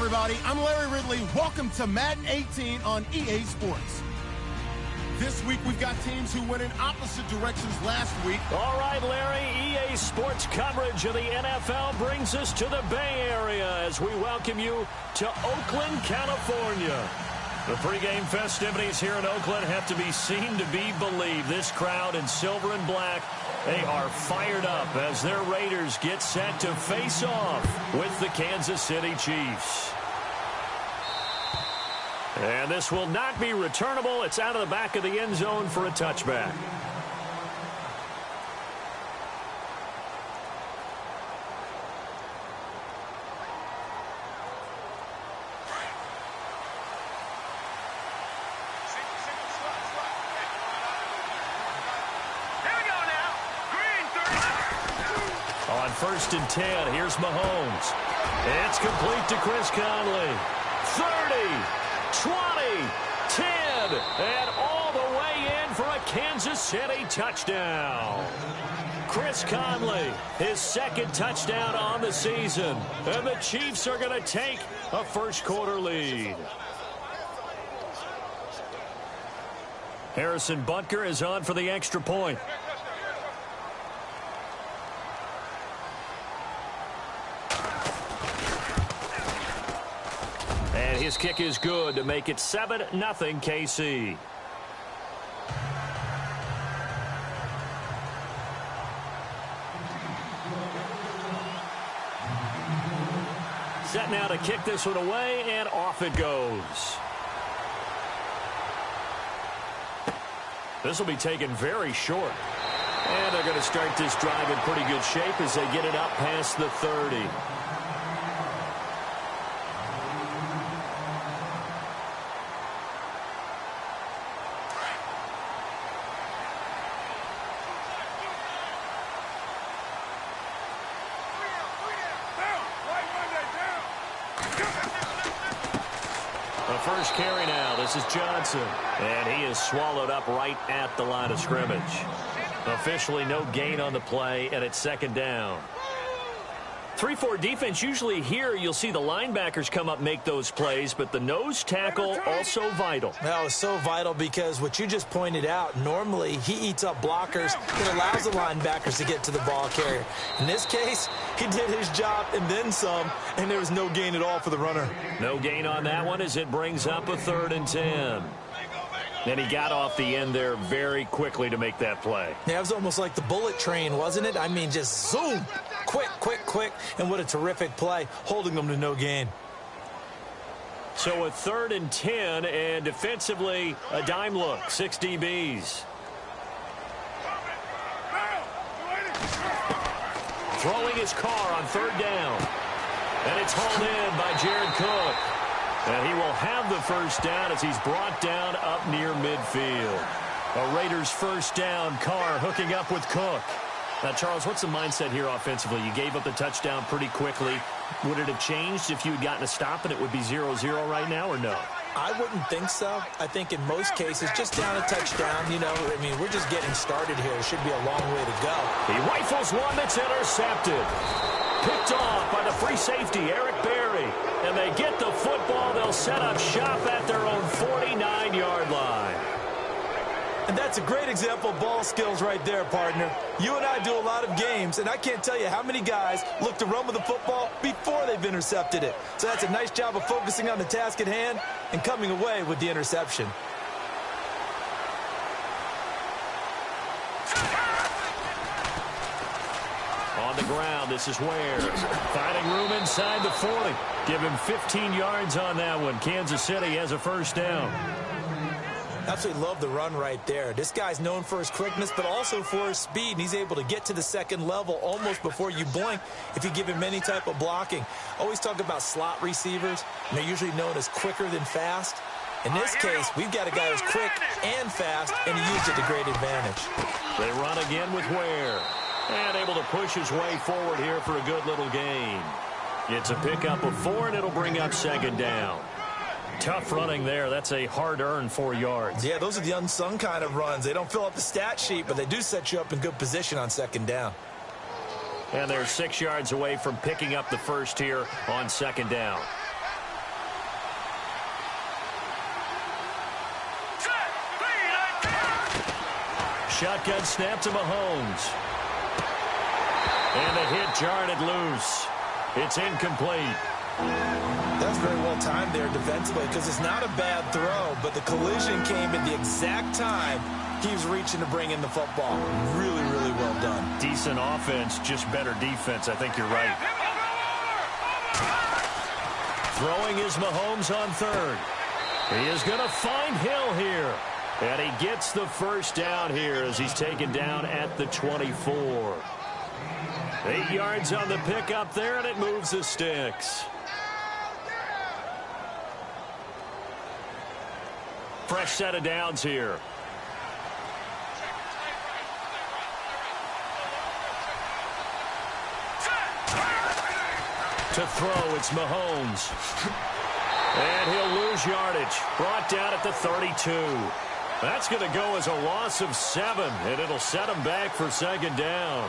everybody. I'm Larry Ridley. Welcome to Madden 18 on EA Sports. This week, we've got teams who went in opposite directions last week. All right, Larry, EA Sports coverage of the NFL brings us to the Bay Area as we welcome you to Oakland, California. The pregame festivities here in Oakland have to be seen to be believed. This crowd in silver and black, they are fired up as their Raiders get set to face off with the Kansas City Chiefs. And this will not be returnable. It's out of the back of the end zone for a touchback. On 1st and 10, here's Mahomes. It's complete to Chris Conley. 30, 20, 10, and all the way in for a Kansas City touchdown. Chris Conley, his second touchdown on the season. And the Chiefs are going to take a first-quarter lead. Harrison Butker is on for the extra point. And his kick is good to make it 7-0 KC. Set now to kick this one away, and off it goes. This will be taken very short. And they're going to start this drive in pretty good shape as they get it up past the 30. First carry now. This is Johnson. And he is swallowed up right at the line of scrimmage. Officially no gain on the play, and it's second down. 3-4 defense, usually here you'll see the linebackers come up make those plays, but the nose tackle also vital. That was so vital because what you just pointed out, normally he eats up blockers. It allows the linebackers to get to the ball carrier. In this case, he did his job and then some, and there was no gain at all for the runner. No gain on that one as it brings up a 3rd and 10. And he got off the end there very quickly to make that play. Yeah, it was almost like the bullet train, wasn't it? I mean, just zoom. Quick, quick, quick. And what a terrific play, holding them to no gain. So a 3rd and 10, and defensively, a dime look. 6 DBs. Throwing his car on 3rd down. And it's hauled in by Jared Cook. And he will have the first down as he's brought down up near midfield. A Raiders first down. Carr hooking up with Cook. Now, Charles, what's the mindset here offensively? You gave up the touchdown pretty quickly. Would it have changed if you had gotten a stop and it would be 0-0 right now, or no? I wouldn't think so. I think in most cases, just down a touchdown, you know, I mean, we're just getting started here. It should be a long way to go. He rifles one that's intercepted. Picked off by the free safety, Eric Berry. And they get the football. They'll set up shop at their own 49-yard line. And that's a great example of ball skills right there, partner. You and I do a lot of games, and I can't tell you how many guys look to run with the football before they've intercepted it. So that's a nice job of focusing on the task at hand and coming away with the interception. On the ground, this is Ware. Finding room inside the 40. Give him 15 yards on that one. Kansas City has a first down. Absolutely love the run right there. This guy's known for his quickness, but also for his speed. And he's able to get to the second level almost before you blink if you give him any type of blocking. Always talk about slot receivers. And they're usually known as quicker than fast. In this case, we've got a guy who's quick and fast, and he used it to great advantage. They run again with Ware. And able to push his way forward here for a good little gain. It's a pickup of 4, and it'll bring up second down. Tough running there. That's a hard-earned 4 yards. Yeah, those are the unsung kind of runs. They don't fill up the stat sheet, but they do set you up in good position on second down. And they're 6 yards away from picking up the first here on second down. shotgun snap to Mahomes. And the hit jarred it loose. It's incomplete. That's very well timed there defensively because it's not a bad throw, but the collision came at the exact time he was reaching to bring in the football. Really, really well done. Decent offense, just better defense. I think you're right. Throwing is Mahomes on third. He is going to find Hill here. And he gets the first down here as he's taken down at the 24. 8 yards on the pickup there, and it moves the sticks. Fresh set of downs here. To throw, it's Mahomes. And he'll lose yardage. Brought down at the 32. That's going to go as a loss of 7, and it'll set him back for second down.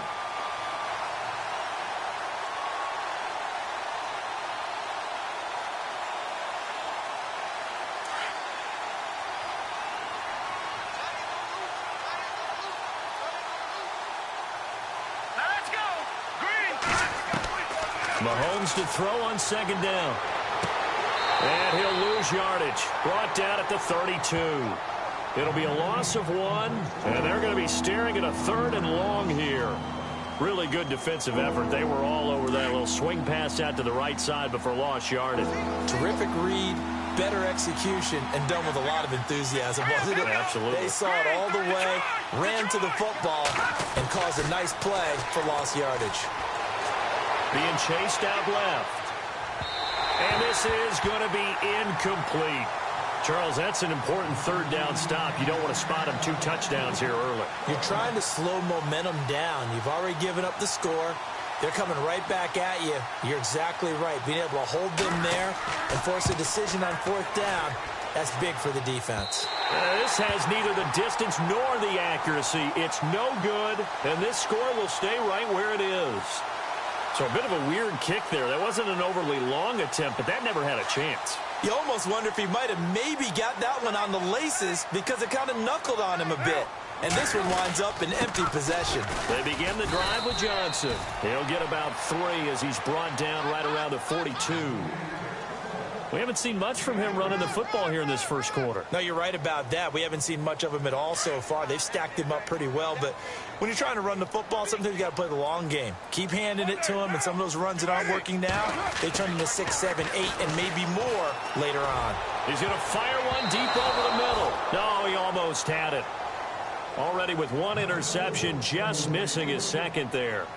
Mahomes to throw on second down. And he'll lose yardage. Brought down at the 32. It'll be a loss of 1, and they're going to be staring at a 3rd and long here. Really good defensive effort. They were all over that little swing pass out to the right side before lost yardage. Terrific read, better execution, and done with a lot of enthusiasm, wasn't it? Absolutely. They saw it all the way, ran to the football, and caused a nice play for lost yardage. Being chased out left. And this is going to be incomplete. Charles, that's an important third down stop. You don't want to spot him 2 touchdowns here early. You're trying to slow momentum down. You've already given up the score. They're coming right back at you. You're exactly right. Being able to hold them there and force a decision on 4th down, that's big for the defense. This has neither the distance nor the accuracy. It's no good, and this score will stay right where it is. So a bit of a weird kick there. That wasn't an overly long attempt, but that never had a chance. You almost wonder if he might have maybe got that one on the laces because it kind of knuckled on him a bit. And this one winds up in empty possession. They begin the drive with Johnson. He'll get about 3 as he's brought down right around the 42. We haven't seen much from him running the football here in this first quarter. No, you're right about that. We haven't seen much of him at all so far. They've stacked him up pretty well, but when you're trying to run the football, sometimes you got to play the long game. Keep handing it to him, and some of those runs that aren't working now, they turn into 6, 7, 8, and maybe more later on. He's going to fire one deep over the middle. No, he almost had it. Already with 1 interception, just missing his second there.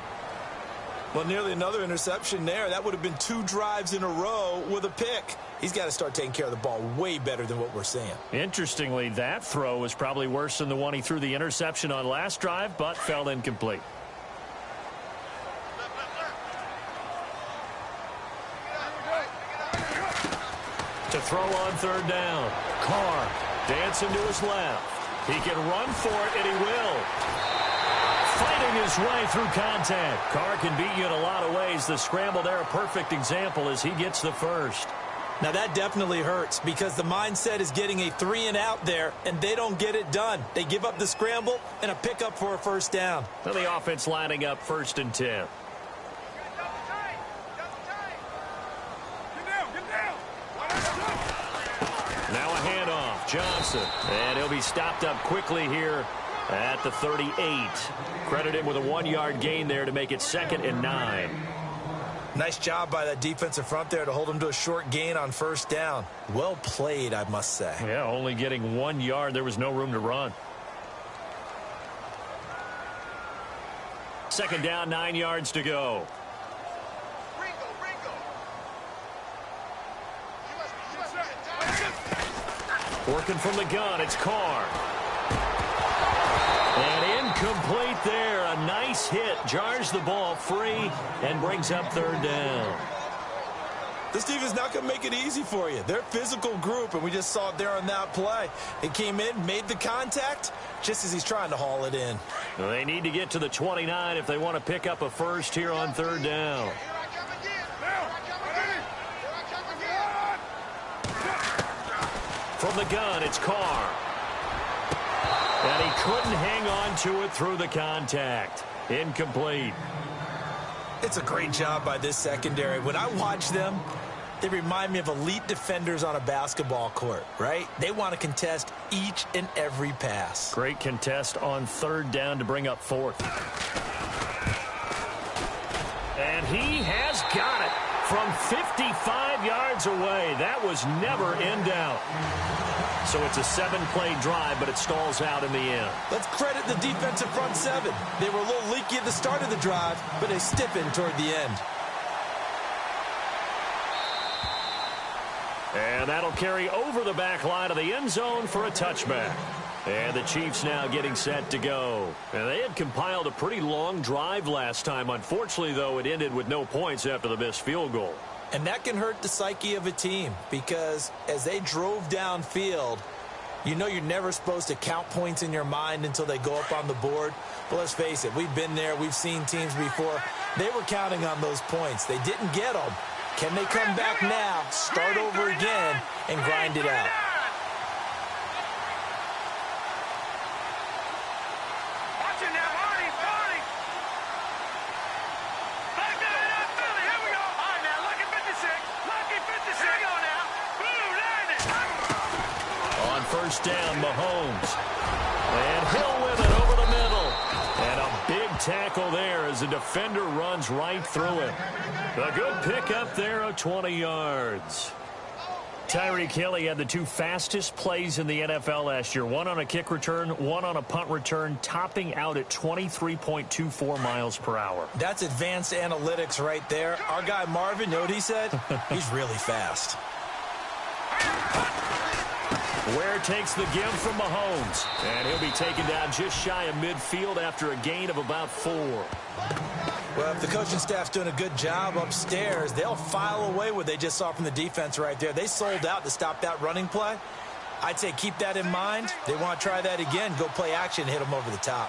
Well, nearly another interception there. That would have been 2 drives in a row with a pick. He's got to start taking care of the ball way better than what we're seeing. Interestingly, that throw was probably worse than the one he threw the interception on last drive, but fell incomplete. To throw on 3rd down. Carr dancing to his left. He can run for it, and he will. Fighting his way through contact. Carr can beat you in a lot of ways. The scramble there, a perfect example as he gets the first. Now that definitely hurts because the mindset is getting a 3 and out there, and they don't get it done. They give up the scramble and a pickup for a first down. Well, the offense lining up 1st and 10. Now a handoff. Johnson. And he'll be stopped up quickly here at the 38. Credit him with a 1-yard gain there to make it 2nd and 9. Nice job by that defensive front there to hold him to a short gain on 1st down. Well played, I must say. Yeah, only getting 1 yard. There was no room to run. 2nd down, 9 yards to go. Working from the gun, it's Carr. And incomplete there. A nice hit. Jars the ball free and brings up 3rd down. This defense is not going to make it easy for you. They're a physical group, and we just saw it there on that play. It came in, made the contact, just as he's trying to haul it in. They need to get to the 29 if they want to pick up a first here on 3rd down. From the gun, it's Carr. And he couldn't hang on to it through the contact. Incomplete. It's a great job by this secondary. When I watch them, they remind me of elite defenders on a basketball court, right? They want to contest each and every pass. Great contest on third down to bring up fourth. And he has got it from 55 yards away. That was never in doubt. So it's a 7-play drive, but it stalls out in the end. Let's credit the defensive front seven. They were a little leaky at the start of the drive, but they stiffened toward the end. And that'll carry over the back line of the end zone for a touchback. And the Chiefs now getting set to go. And they had compiled a pretty long drive last time. Unfortunately, though, it ended with no points after the missed field goal. And that can hurt the psyche of a team because as they drove downfield, you know you're never supposed to count points in your mind until they go up on the board. But let's face it, we've been there. We've seen teams before. They were counting on those points. They didn't get them. Can they come back now, start over again, and grind it out? First down, Mahomes. And Hill with it over the middle. And a big tackle there as the defender runs right through him. A good pickup there of 20 yards. Tyreek Hill had the two fastest plays in the NFL last year. One on a kick return, one on a punt return, topping out at 23.24 miles per hour. That's advanced analytics right there. Our guy Marvin, you know what he said? He's really fast. Ware takes the give from Mahomes. And he'll be taken down just shy of midfield after a gain of about 4. Well, if the coaching staff's doing a good job upstairs, they'll file away what they just saw from the defense right there. They sold out to stop that running play. I'd say keep that in mind. They want to try that again. Go play action, hit them over the top.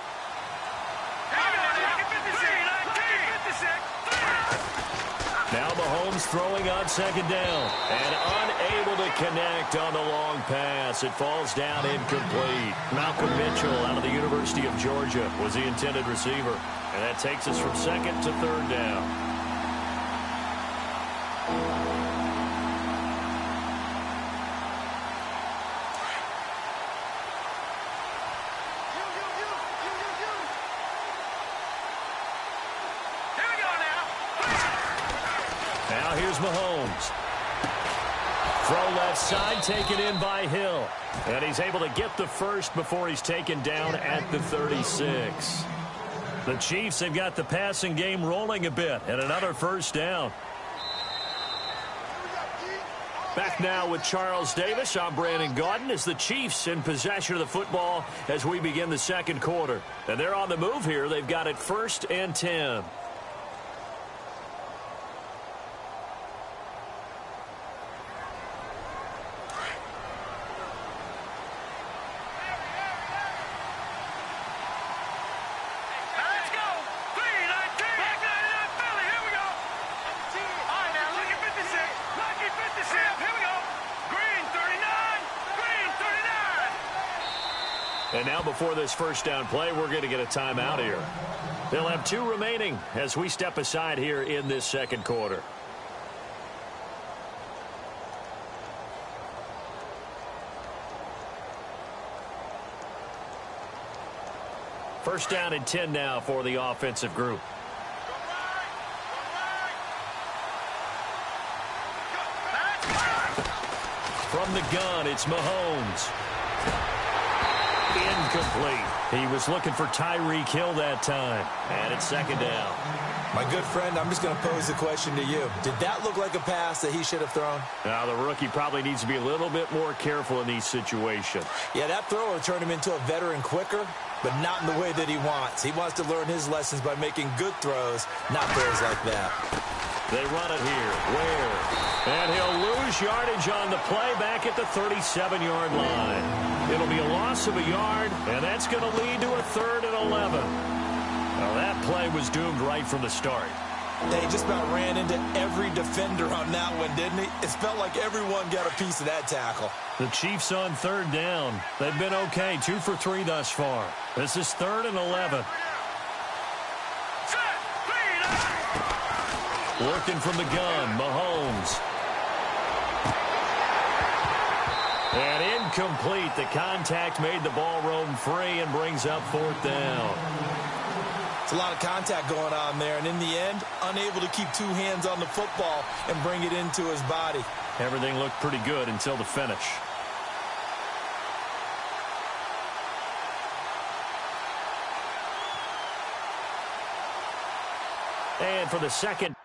Now Mahomes throwing on second down and unable to connect on the long pass. It falls down incomplete. Malcolm Mitchell out of the University of Georgia was the intended receiver. And that takes us from second to third down. Now here's Mahomes. Throw left side, taken in by Hill. And he's able to get the first before he's taken down at the 36. The Chiefs have got the passing game rolling a bit, and another first down. Back now with Charles Davis. I'm Brandon Gaudin as the Chiefs in possession of the football as we begin the second quarter. And they're on the move here. They've got it 1st and 10. And now before this first down play, we're going to get a timeout here. They'll have 2 remaining as we step aside here in this second quarter. First down and 10 now for the offensive group. From the gun, it's Mahomes. Incomplete. He was looking for Tyreek Hill that time. And it's second down. My good friend, I'm just going to pose the question to you. Did that look like a pass that he should have thrown? Now, the rookie probably needs to be a little bit more careful in these situations. Yeah, that throw will turn him into a veteran quicker, but not in the way that he wants. He wants to learn his lessons by making good throws, not throws like that. They run it here. Ware. And he'll lose yardage on the play back at the 37-yard line. It'll be a loss of a yard, and that's going to lead to a 3rd and 11. Well, that play was doomed right from the start. They just about ran into every defender on that one, didn't he? It felt like everyone got a piece of that tackle. The Chiefs on third down. They've been okay, 2 for 3 thus far. This is 3rd and 11. Working from the gun, Mahomes. And incomplete. The contact made the ball roam free and brings up 4th down. It's a lot of contact going on there, and in the end, unable to keep 2 hands on the football and bring it into his body. Everything looked pretty good until the finish. And for the second.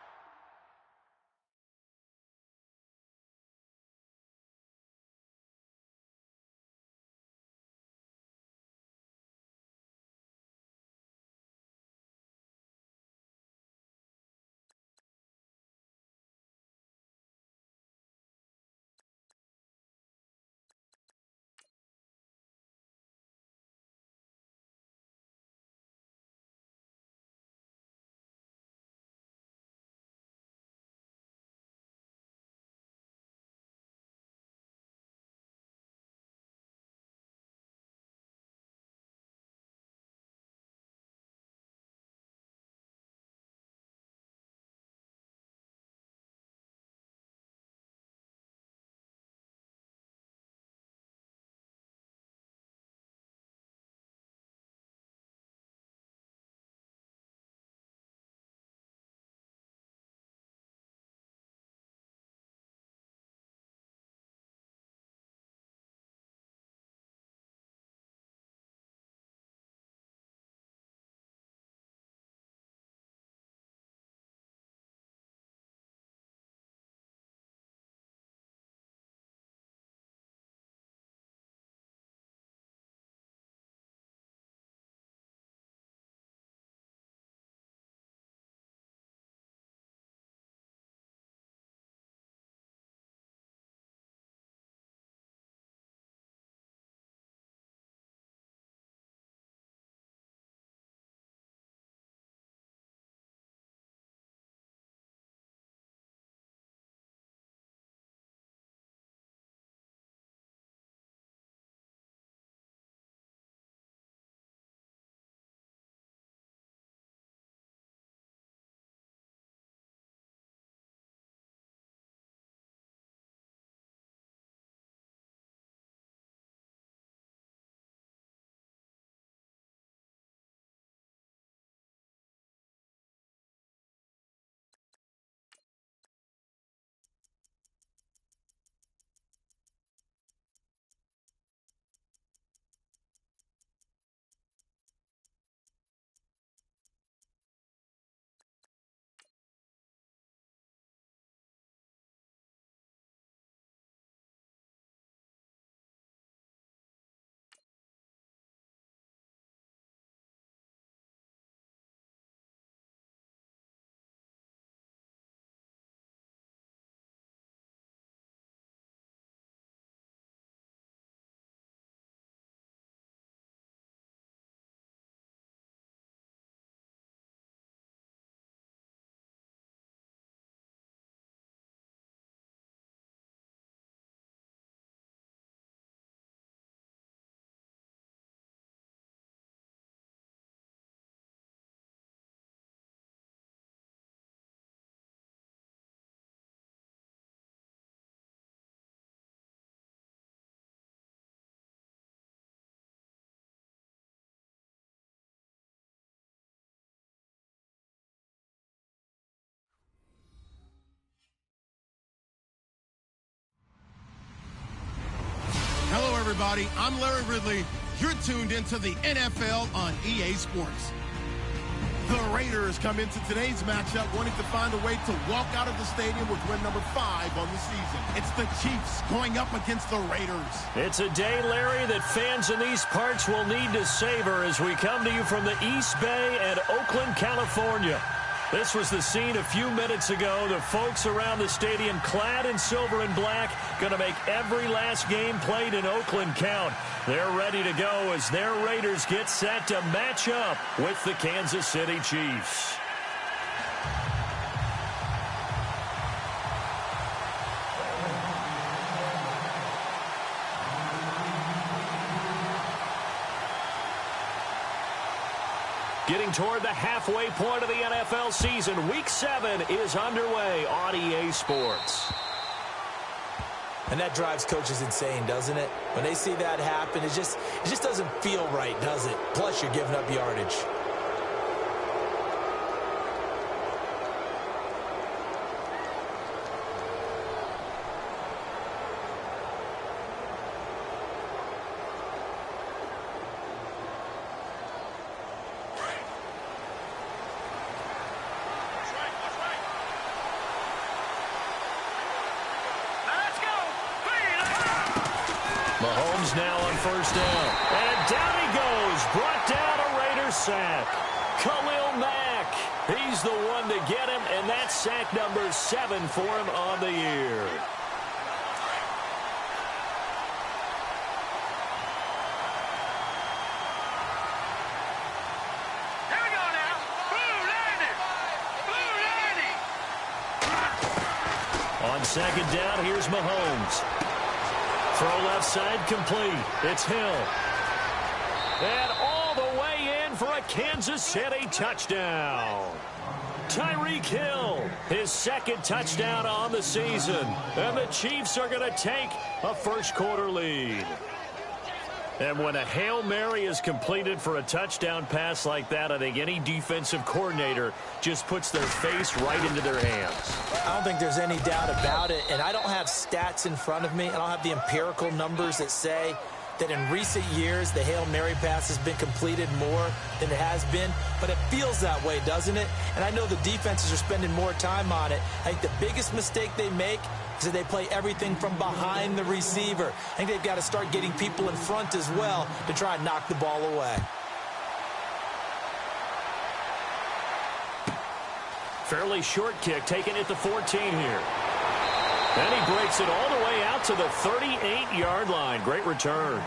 Hello, everybody. I'm Larry Ridley. You're tuned into the NFL on EA Sports. The Raiders come into today's matchup wanting to find a way to walk out of the stadium with win number 5 on the season. It's the Chiefs going up against the Raiders. It's a day, Larry, that fans in these parts will need to savor as we come to you from the East Bay and Oakland, California. This was the scene a few minutes ago. The folks around the stadium clad in silver and black going to make every last game played in Oakland count. They're ready to go as their Raiders get set to match up with the Kansas City Chiefs. Getting toward the halfway point of the NFL season. Week 7 is underway on EA Sports. And that drives coaches insane, doesn't it? When they see that happen, it just doesn't feel right, does it? Plus, you're giving up yardage. Mahomes now on first down. And down he goes. Brought down a Raiders sack. Khalil Mack. He's the one to get him, and that's sack number 7 for him on the year. Here we go now. Blue 90. On second down, here's Mahomes. Throw left side complete. It's Hill. And all the way in for a Kansas City touchdown. Tyreek Hill, his second touchdown on the season. And the Chiefs are going to take a first-quarter lead. And when a Hail Mary is completed for a touchdown pass like that, I think any defensive coordinator just puts their face right into their hands. I don't think there's any doubt about it, and I don't have stats in front of me. I don't have the empirical numbers that say that in recent years the Hail Mary pass has been completed more than it has been, but it feels that way, doesn't it? And I know the defenses are spending more time on it. I think the biggest mistake they make is that they play everything from behind the receiver. I think they've got to start getting people in front as well to try and knock the ball away. Fairly short kick taken at the 14 here. And he breaks it all the way out to the 38-yard line. Great return.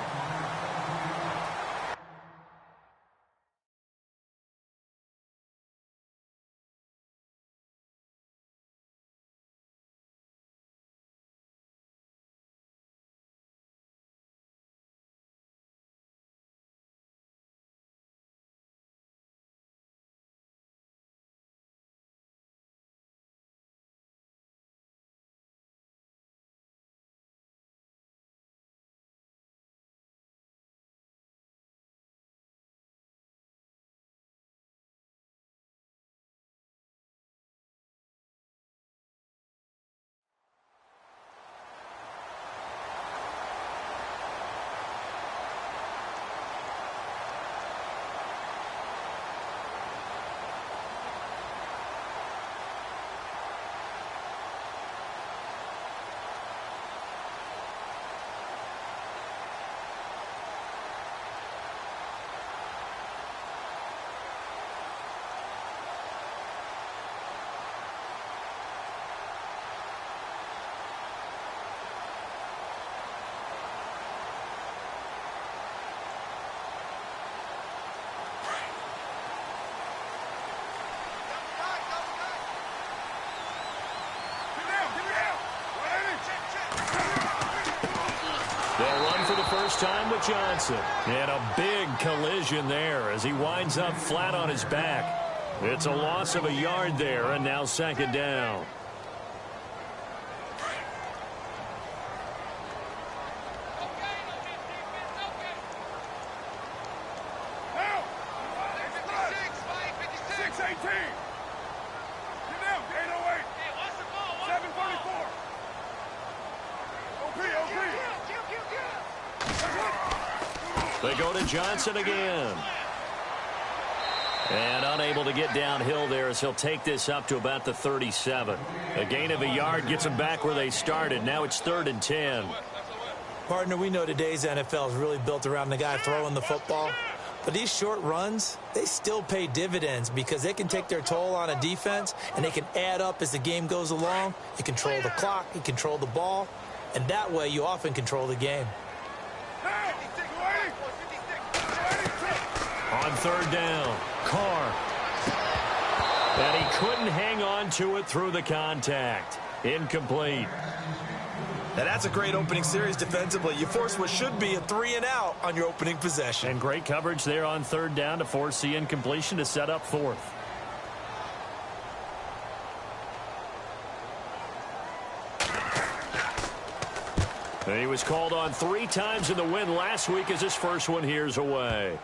They'll run for the first time with Johnson. And a big collision there as he winds up flat on his back. It's a loss of a yard there, and now second down. They go to Johnson again. And unable to get downhill there as he'll take this up to about the 37. A gain of a yard gets them back where they started. Now it's 3rd and 10. Partner, we know today's NFL is really built around the guy throwing the football. But these short runs, they still pay dividends because they can take their toll on a defense and they can add up as the game goes along. You control the clock, you control the ball, and that way you often control the game. On 3rd down, Carr. And he couldn't hang on to it through the contact. Incomplete. Now that's a great opening series defensively. You force what should be a 3-and-out on your opening possession. And great coverage there on third down to force the incompletion to set up fourth. He was called on 3 times in the win last week as his first one here's away.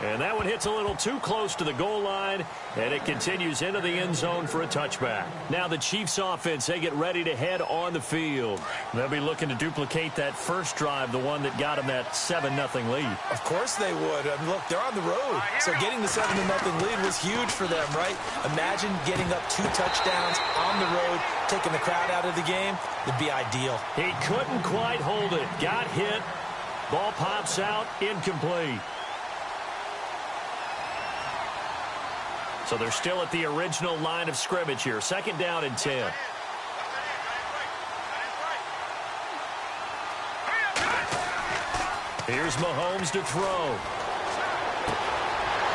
And that one hits a little too close to the goal line, and it continues into the end zone for a touchback. Now the Chiefs offense, they get ready to head on the field. They'll be looking to duplicate that first drive, the one that got them that 7-0 lead. Of course they would. I mean, look, they're on the road, so getting the 7-0 lead was huge for them, right? Imagine getting up 2 touchdowns on the road, taking the crowd out of the game. It'd be ideal. He couldn't quite hold it. Got hit. Ball pops out. Incomplete. So they're still at the original line of scrimmage here. 2nd down and 10. Here's Mahomes to throw.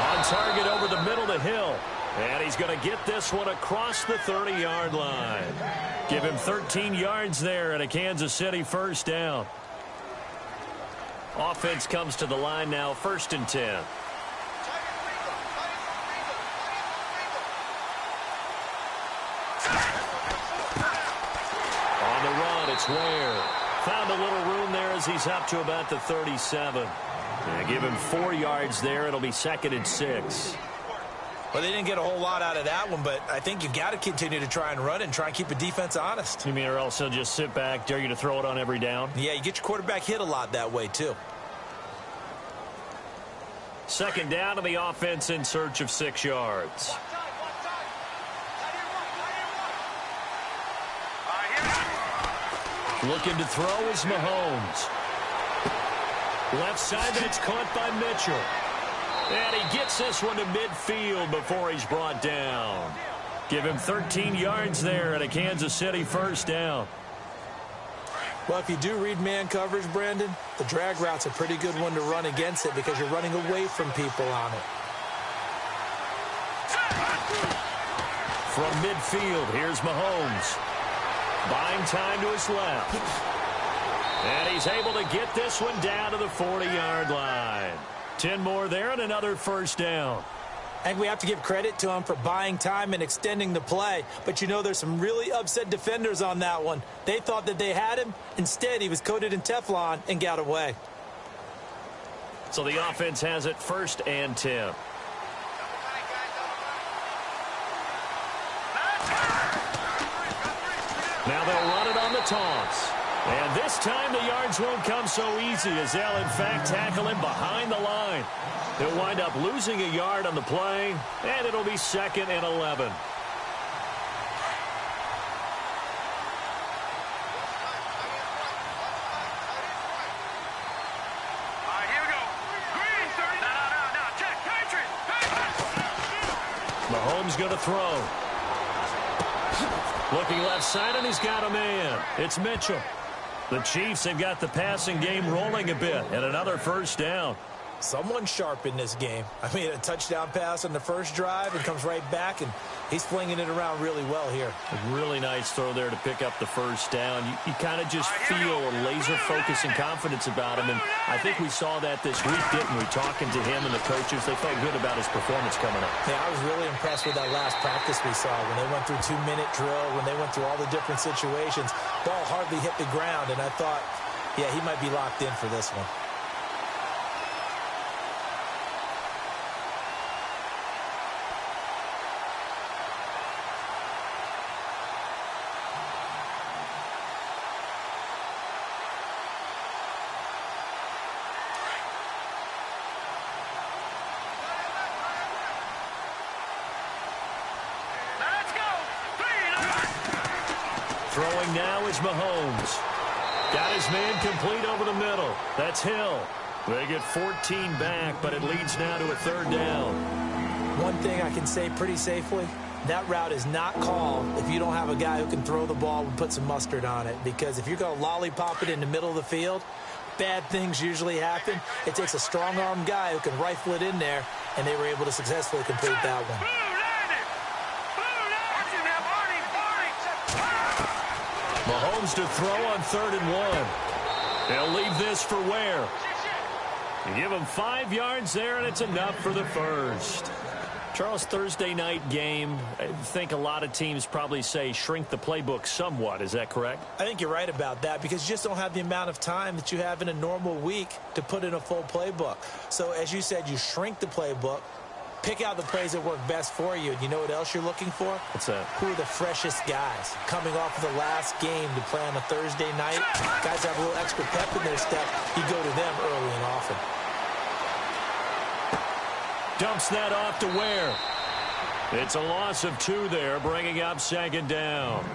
On target over the middle to Hill. And he's going to get this one across the 30-yard line. Give him 13 yards there and a Kansas City first down. Offense comes to the line now, 1st and 10. On the run, it's Ware. Found a little room there as he's up to about the 37. Yeah, give him 4 yards there. It'll be 2nd and 6. Well, they didn't get a whole lot out of that one, but I think you've got to continue to try and run and try and keep the defense honest. You mean or else he'll just sit back, dare you to throw it on every down? Yeah, you get your quarterback hit a lot that way, too. 2nd down to the offense in search of 6 yards. Looking to throw is Mahomes. Left side, but it's caught by Mitchell. And he gets this one to midfield before he's brought down. Give him 13 yards there and a Kansas City first down. Well, if you do read man coverage, Brandon, the drag route's a pretty good one to run against it because you're running away from people on it. From midfield, here's Mahomes. Buying time to his left. And he's able to get this one down to the 40-yard line. 10 more there and another first down. And we have to give credit to him for buying time and extending the play. But, you know, there's some really upset defenders on that one. They thought that they had him. Instead, he was coated in Teflon and got away. So the offense has it 1st and 10. Now they'll run it on the toss. And this time the yards won't come so easy as they'll, in fact, tackle him behind the line. He'll wind up losing a yard on the play, and it'll be 2nd and 11. Mahomes going to throw. Looking left side, and he's got a man. It's Mitchell. The Chiefs have got the passing game rolling a bit, and another first down. Someone sharp in this game. I mean, a touchdown pass on the first drive and comes right back, and he's flinging it around really well here. A really nice throw there to pick up the first down. You kind of just feel a laser focus and confidence about him, and I think we saw that this week, didn't we? Talking to him and the coaches, they felt good about his performance coming up. Yeah, I was really impressed with that last practice we saw when they went through 2-minute drill, when they went through all the different situations. Ball hardly hit the ground, and I thought, yeah, he might be locked in for this one. Throwing now is Mahomes. Got his man complete over the middle. That's Hill. They get 14 back, but it leads now to a 3rd down. One thing I can say pretty safely, that route is not called if you don't have a guy who can throw the ball and put some mustard on it. Because if you're going to lollipop it in the middle of the field, bad things usually happen. It takes a strong-arm guy who can rifle it in there, and they were able to successfully complete that one. Mahomes to throw on 3rd and 1. They'll leave this for Ware. You give him 5 yards there, and it's enough for the first. Charles, Thursday night game, I think a lot of teams probably say shrink the playbook somewhat. Is that correct? I think you're right about that because you just don't have the amount of time that you have in a normal week to put in a full playbook. So, as you said, you shrink the playbook, pick out the plays that work best for you. And you know what else you're looking for? What's that? Who are the freshest guys coming off of the last game to play on a Thursday night? Guys have a little extra pep in their step. You go to them early and often. Dumps that off to Ware. It's a loss of 2 there, bringing up 2nd down.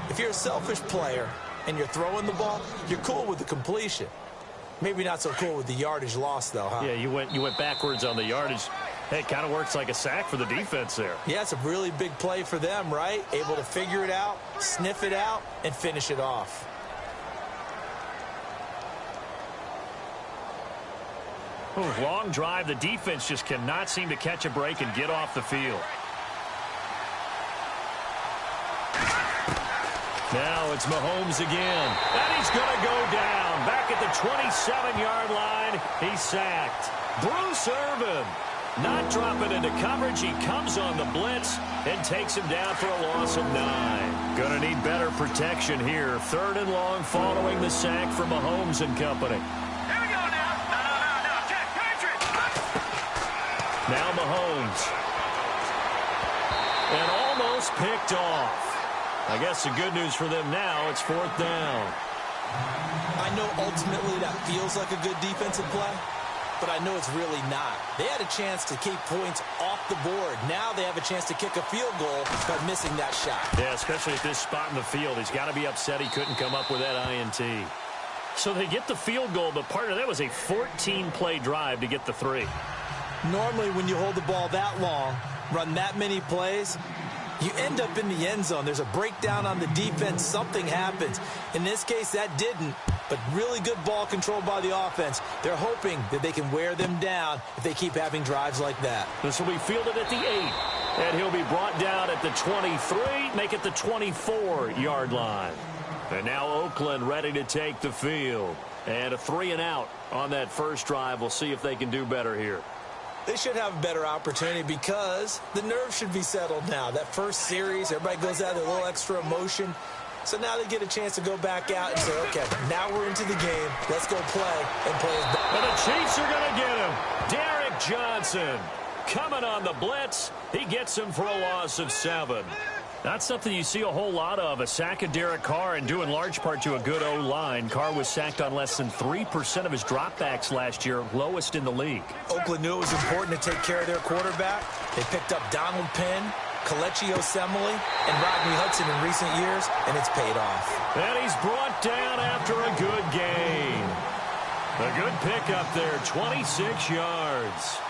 If you're a selfish player and you're throwing the ball, you're cool with the completion. Maybe not so cool with the yardage loss, though, huh? Yeah, you went backwards on the yardage. Hey, it kind of works like a sack for the defense there. Yeah, it's a really big play for them, right? Able to figure it out, sniff it out, and finish it off. Ooh, long drive. The defense just cannot seem to catch a break and get off the field. Now it's Mahomes again. And he's going to go down. Back at the 27-yard line. He's sacked. Bruce Irvin not dropping into coverage. He comes on the blitz and takes him down for a loss of 9. Going to need better protection here. 3rd and long following the sack for Mahomes and company. Now Mahomes. And almost picked off. I guess the good news for them now, it's 4th down. I know ultimately that feels like a good defensive play, but I know it's really not. They had a chance to keep points off the board. Now they have a chance to kick a field goal by missing that shot. Yeah, especially at this spot in the field. He's got to be upset he couldn't come up with that INT. So they get the field goal, but part of that was a 14-play drive to get the 3. Normally, when you hold the ball that long, run that many plays, you end up in the end zone. There's a breakdown on the defense. Something happens. In this case, that didn't, but really good ball control by the offense. They're hoping that they can wear them down if they keep having drives like that. This will be fielded at the 8, and he'll be brought down at the 23, make it the 24-yard line. And now Oakland ready to take the field. And a 3-and-out on that first drive. We'll see if they can do better here. They should have a better opportunity because the nerves should be settled now. That first series, everybody goes out with a little extra emotion. So now they get a chance to go back out and say, okay, now we're into the game. Let's go play and play as best. And the Chiefs are going to get him. Derrick Johnson coming on the blitz. He gets him for a loss of 7. That's something you see a whole lot of, a sack of Derek Carr, and due in large part to a good O-line. Carr was sacked on less than 3% of his dropbacks last year, lowest in the league. Oakland knew it was important to take care of their quarterback. They picked up Donald Penn, Kelechi Osemele, and Rodney Hudson in recent years, and it's paid off. And he's brought down after a good gain. A good pickup there, 26 yards.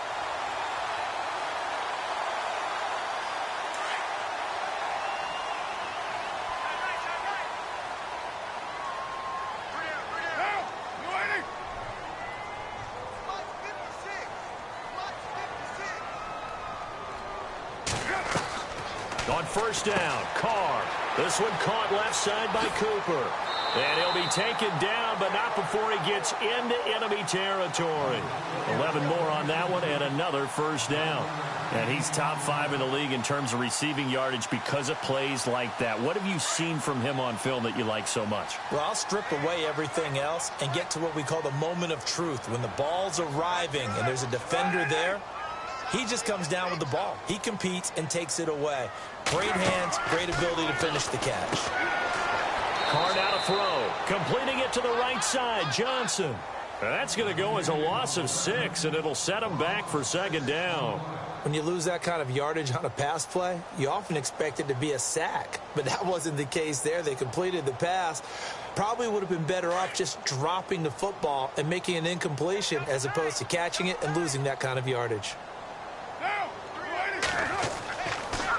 On first down, Carr. This one caught left side by Cooper. And he'll be taken down, but not before he gets into enemy territory. 11 more on that one, and another first down. And he's top 5 in the league in terms of receiving yardage because of plays like that. What have you seen from him on film that you like so much? Well, I'll strip away everything else and get to what we call the moment of truth. When the ball's arriving and there's a defender there, he just comes down with the ball. He competes and takes it away. Great hands, great ability to finish the catch. Carr now to throw. Completing it to the right side, Johnson. That's going to go as a loss of 6, and it'll set him back for 2nd down. When you lose that kind of yardage on a pass play, you often expect it to be a sack. But that wasn't the case there. They completed the pass. Probably would have been better off just dropping the football and making an incompletion as opposed to catching it and losing that kind of yardage.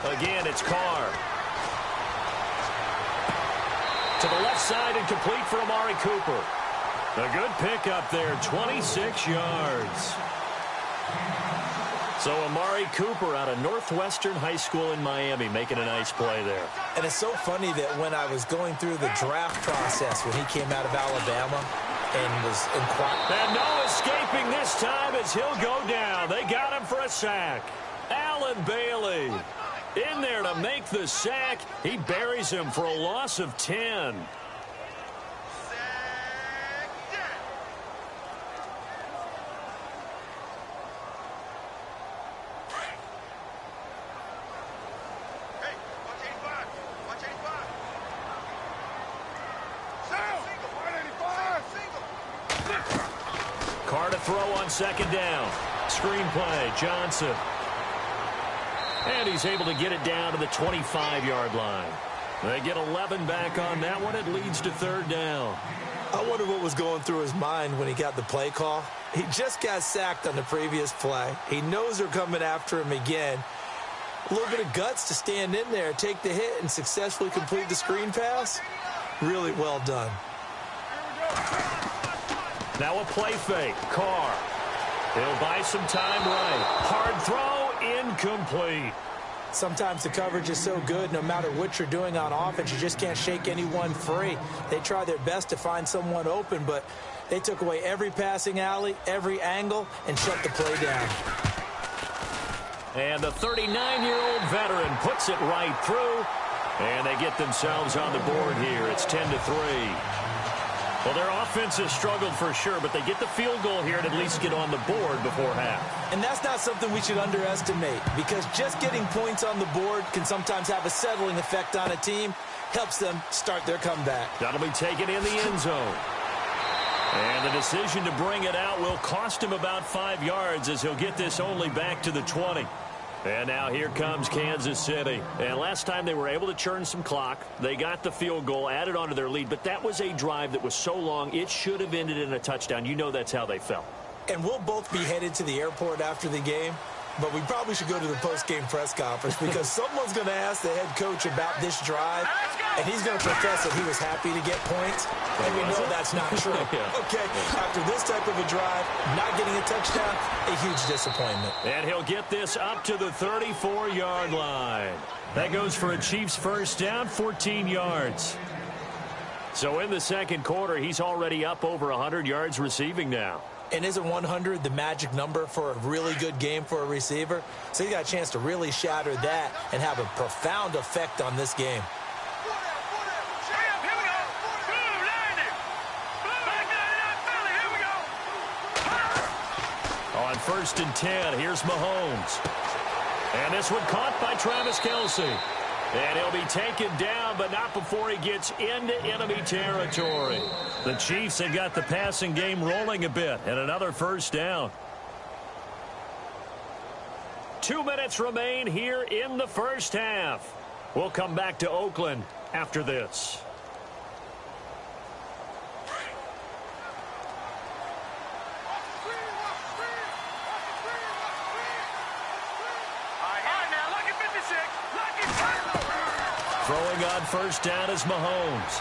Again, it's Carr. To the left side and complete for Amari Cooper. A good pickup there, 26 yards. So Amari Cooper out of Northwestern High School in Miami making a nice play there. And it's so funny that when I was going through the draft process when he came out of Alabama and was inquiring. And no escaping this time as he'll go down. They got him for a sack. Allen Bailey in there to make the sack. He buries him for a loss of 10. Carr to throw on second down. Screen play, Johnson. And he's able to get it down to the 25-yard line. They get 11 back on that one. It leads to third down. I wonder what was going through his mind when he got the play call. He just got sacked on the previous play. He knows they're coming after him again. A little bit of guts to stand in there, take the hit, and successfully complete the screen pass. Really well done. Now a play fake. Carr. He'll buy some time right. Hard throw, incomplete. Sometimes the coverage is so good, no matter what you're doing on offense, you just can't shake anyone free. They try their best to find someone open, but they took away every passing alley, every angle, and shut the play down. And the 39-year-old veteran puts it right through, and they get themselves on the board here. It's 10-3. Well, their offense has struggled for sure, but they get the field goal here and at least get on the board before half. And that's not something we should underestimate, because just getting points on the board can sometimes have a settling effect on a team, helps them start their comeback. That'll be taken in the end zone. And the decision to bring it out will cost him about 5 yards as he'll get this only back to the 20. And now here comes Kansas City. And last time they were able to churn some clock. They got the field goal, added onto their lead. But that was a drive that was so long, it should have ended in a touchdown. You know that's how they felt. And we'll both be headed to the airport after the game. But we probably should go to the post-game press conference because someone's going to ask the head coach about this drive, and he's going to profess that he was happy to get points. And we know that's not true. Okay, after this type of a drive, not getting a touchdown, a huge disappointment. And he'll get this up to the 34-yard line. That goes for a Chiefs first down, 14 yards. So in the second quarter, he's already up over 100 yards receiving now. And isn't 100 the magic number for a really good game for a receiver? So he got a chance to really shatter that and have a profound effect on this game. On 1st and 10, here's Mahomes. And this one caught by Travis Kelce. And he'll be taken down, but not before he gets into enemy territory. The Chiefs have got the passing game rolling a bit, and another first down. 2 minutes remain here in the first half. We'll come back to Oakland after this. Throwing on first down is Mahomes.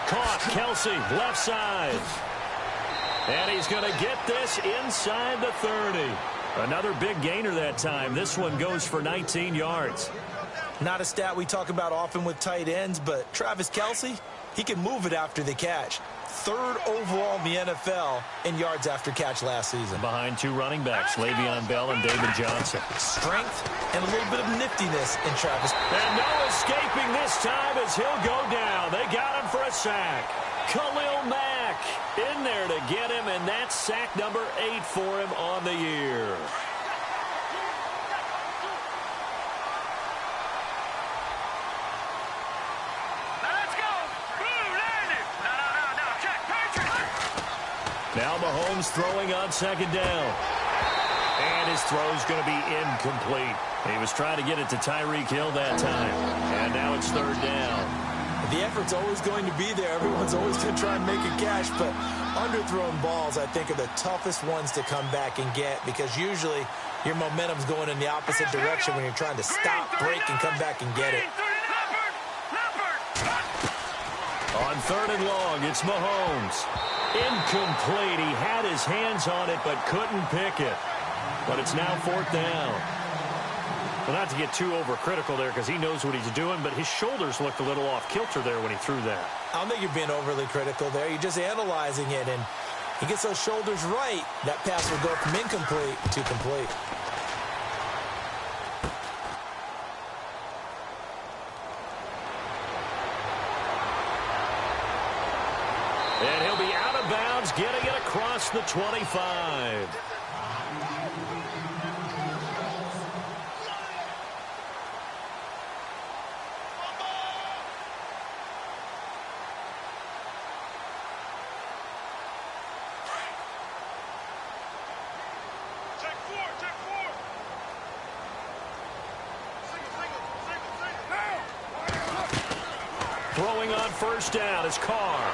Caught, Kelce, left side. And he's going to get this inside the 30. Another big gainer that time. This one goes for 19 yards. Not a stat we talk about often with tight ends, but Travis Kelce, he can move it after the catch. 3rd overall in the NFL in yards after catch last season. Behind 2 running backs, Le'Veon Bell and David Johnson. Strength and a little bit of niftiness in Travis. And no escaping this time as he'll go down. They got him for a sack. Khalil Mack in there to get him, and that's sack number 8 for him on the year. Now Mahomes throwing on second down. And his throw's going to be incomplete. He was trying to get it to Tyreek Hill that time. And now it's 3rd down. The effort's always going to be there. Everyone's always going to try and make a catch, but underthrown balls, I think, are the toughest ones to come back and get because usually your momentum's going in the opposite direction when you're trying to stop, break, and come back and get it. On 3rd and long, it's Mahomes. Incomplete. He had his hands on it but couldn't pick it. But it's now 4th down. Well, not to get too overcritical there because he knows what he's doing, but his shoulders looked a little off kilter there when he threw that. I don't think you're being overly critical there. You're just analyzing it, and he gets those shoulders right. That pass will go from incomplete to complete. And he'll be out of bounds, getting it across the 25. Throwing on first down is Carr.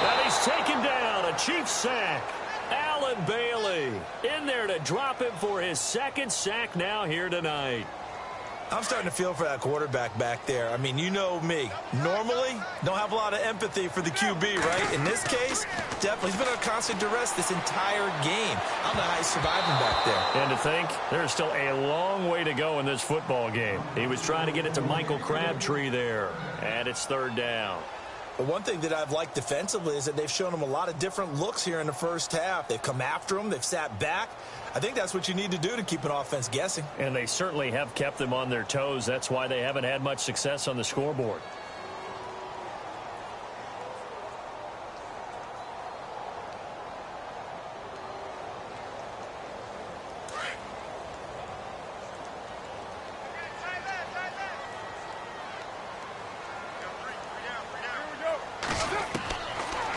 And he's taken down, a Chiefs sack. Allen Bailey in there to drop him for his 2nd sack now here tonight. I'm starting to feel for that quarterback back there. I mean, you know me. Normally, don't have a lot of empathy for the QB, right? In this case, definitely. He's been under constant duress this entire game. I don't know how he's surviving back there. And to think, there's still a long way to go in this football game. He was trying to get it to Michael Crabtree there. And it's 3rd down. But one thing that I've liked defensively is that they've shown him a lot of different looks here in the first half. They've come after him. They've sat back. I think that's what you need to do to keep an offense guessing. And they certainly have kept them on their toes. That's why they haven't had much success on the scoreboard.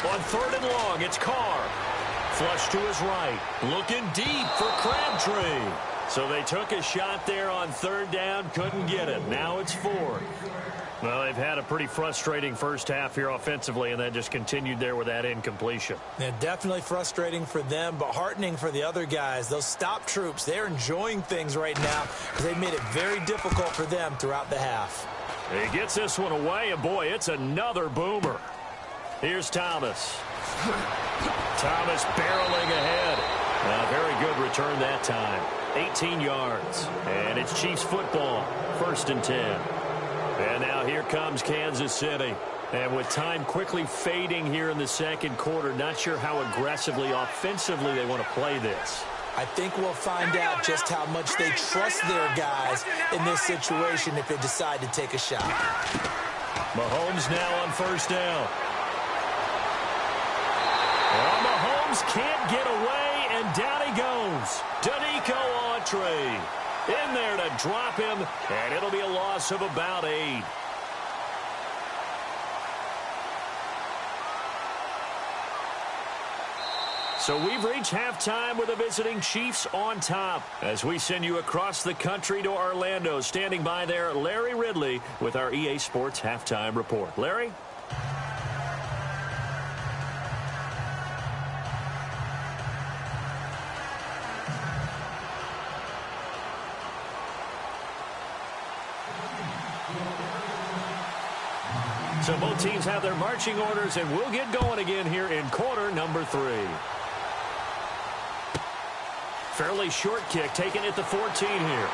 On 3rd and long, it's Carr. Flush to his right. Looking deep for Crabtree. So they took a shot there on 3rd down. Couldn't get it. Now it's 4th. Well, they've had a pretty frustrating first half here offensively, and that just continued there with that incompletion. Yeah, definitely frustrating for them, but heartening for the other guys. Those stop troops, they're enjoying things right now because they've made it very difficult for them throughout the half. He gets this one away, and boy, it's another boomer. Here's Thomas. Thomas barreling ahead. A very good return that time. 18 yards. And it's Chiefs football. 1st and 10. And now here comes Kansas City. And with time quickly fading here in the 2nd quarter, not sure how aggressively, offensively they want to play this. I think we'll find out just how much they trust their guys in this situation if they decide to take a shot. Mahomes now on 1st down. Well, Mahomes can't get away, and down he goes. Danico Autry in there to drop him, and it'll be a loss of about 8. So we've reached halftime with the visiting Chiefs on top as we send you across the country to Orlando. Standing by there, Larry Ridley with our EA Sports Halftime Report. Larry? So both teams have their marching orders, and we'll get going again here in quarter number 3. Fairly short kick taken at the 14 here.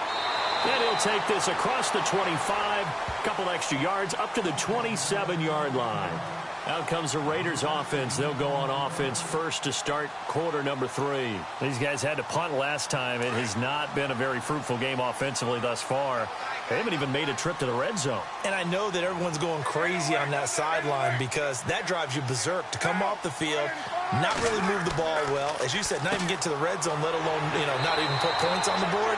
And he'll take this across the 25, couple extra yards up to the 27-yard line. Out comes the Raiders offense. They'll go on offense first to start quarter number 3. These guys had to punt last time. It has not been a very fruitful game offensively thus far. They haven't even made a trip to the red zone. And I know that everyone's going crazy on that sideline because that drives you berserk to come off the field, not really move the ball well. As you said, not even get to the red zone, let alone, not even put points on the board.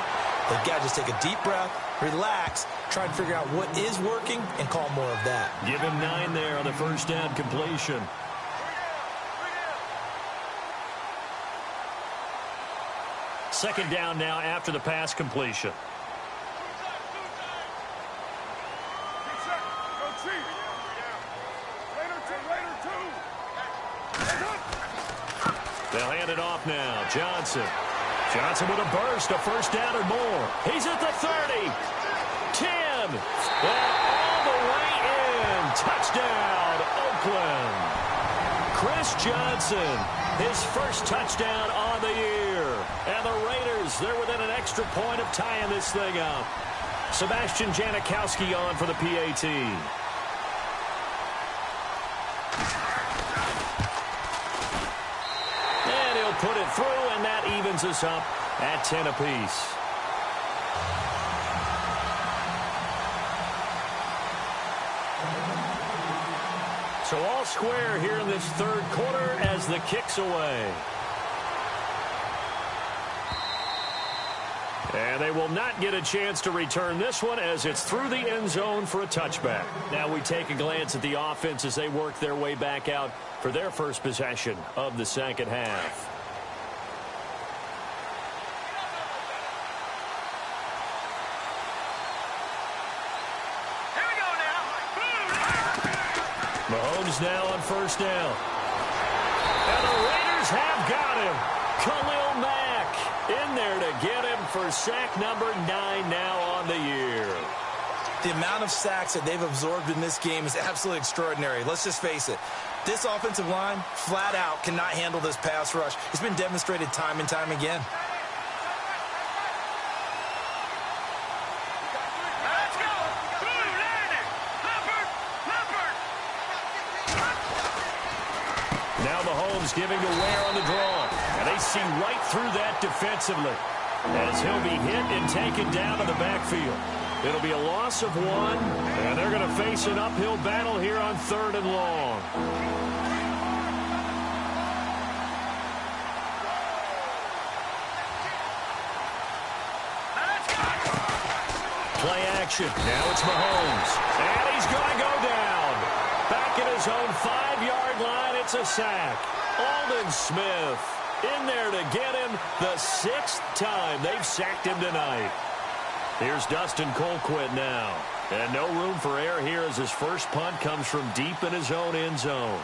They've got to just take a deep breath, relax, try and figure out what is working, and call more of that. Give him 9 there on the first down completion. Second down now after the pass completion. They'll hand it off now. Johnson with a burst, a first down or more. He's at the 30. 10. And all the way in. Touchdown, Oakland. Chris Johnson, his first touchdown on the year. And the Raiders, they're within an extra point of tying this thing up. Sebastian Janikowski on for the PAT. And he'll put it through, and that evens us up at 10 apiece. So all square here in this third quarter as the kick's away. And they will not get a chance to return this one as it's through the end zone for a touchback. Now we take a glance at the offense as they work their way back out for their first possession of the second half. Mahomes now on first down. And the Raiders have got him. Khalil Mack in there to get him for sack number 9 now on the year. The amount of sacks that they've absorbed in this game is absolutely extraordinary. Let's just face it. This offensive line, flat out, cannot handle this pass rush. It's been demonstrated time and time again. Now Mahomes giving to Ware on the draw. And they see right through that defensively as he'll be hit and taken down to the backfield. It'll be a loss of 1, and they're going to face an uphill battle here on 3rd and long. Play action. Now it's Mahomes. And he's going to go down. Back at his own 5-yard line, it's a sack. Aldon Smith in there to get him the 6th time they've sacked him tonight. Here's Dustin Colquitt now. And no room for error here as his first punt comes from deep in his own end zone.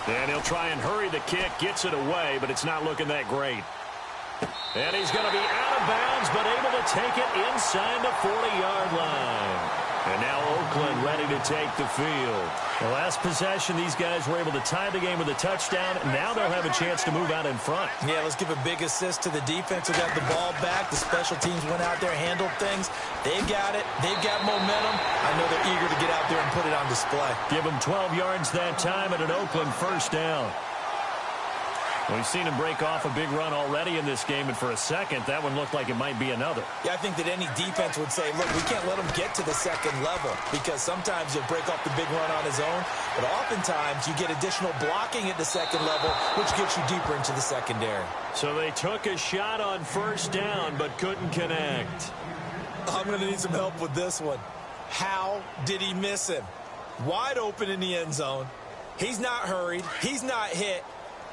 And he'll try and hurry the kick, gets it away, but it's not looking that great. And he's going to be out of bounds, but able to take it inside the 40-yard line. And now Oakland ready to take the field. The last possession, these guys were able to tie the game with a touchdown. Now they'll have a chance to move out in front. Yeah, let's give a big assist to the defense who got the ball back. The special teams went out there, handled things. They've got it. They've got momentum. I know they're eager to get out there and put it on display. Give them 12 yards that time at an Oakland first down. We've seen him break off a big run already in this game, and for a second, that one looked like it might be another. Yeah, I think that any defense would say, look, we can't let him get to the second level because sometimes he'll break off the big run on his own, but oftentimes you get additional blocking at the second level, which gets you deeper into the secondary. So they took a shot on first down, but couldn't connect. I'm going to need some help with this one. How did he miss him? Wide open in the end zone. He's not hurried. He's not hit.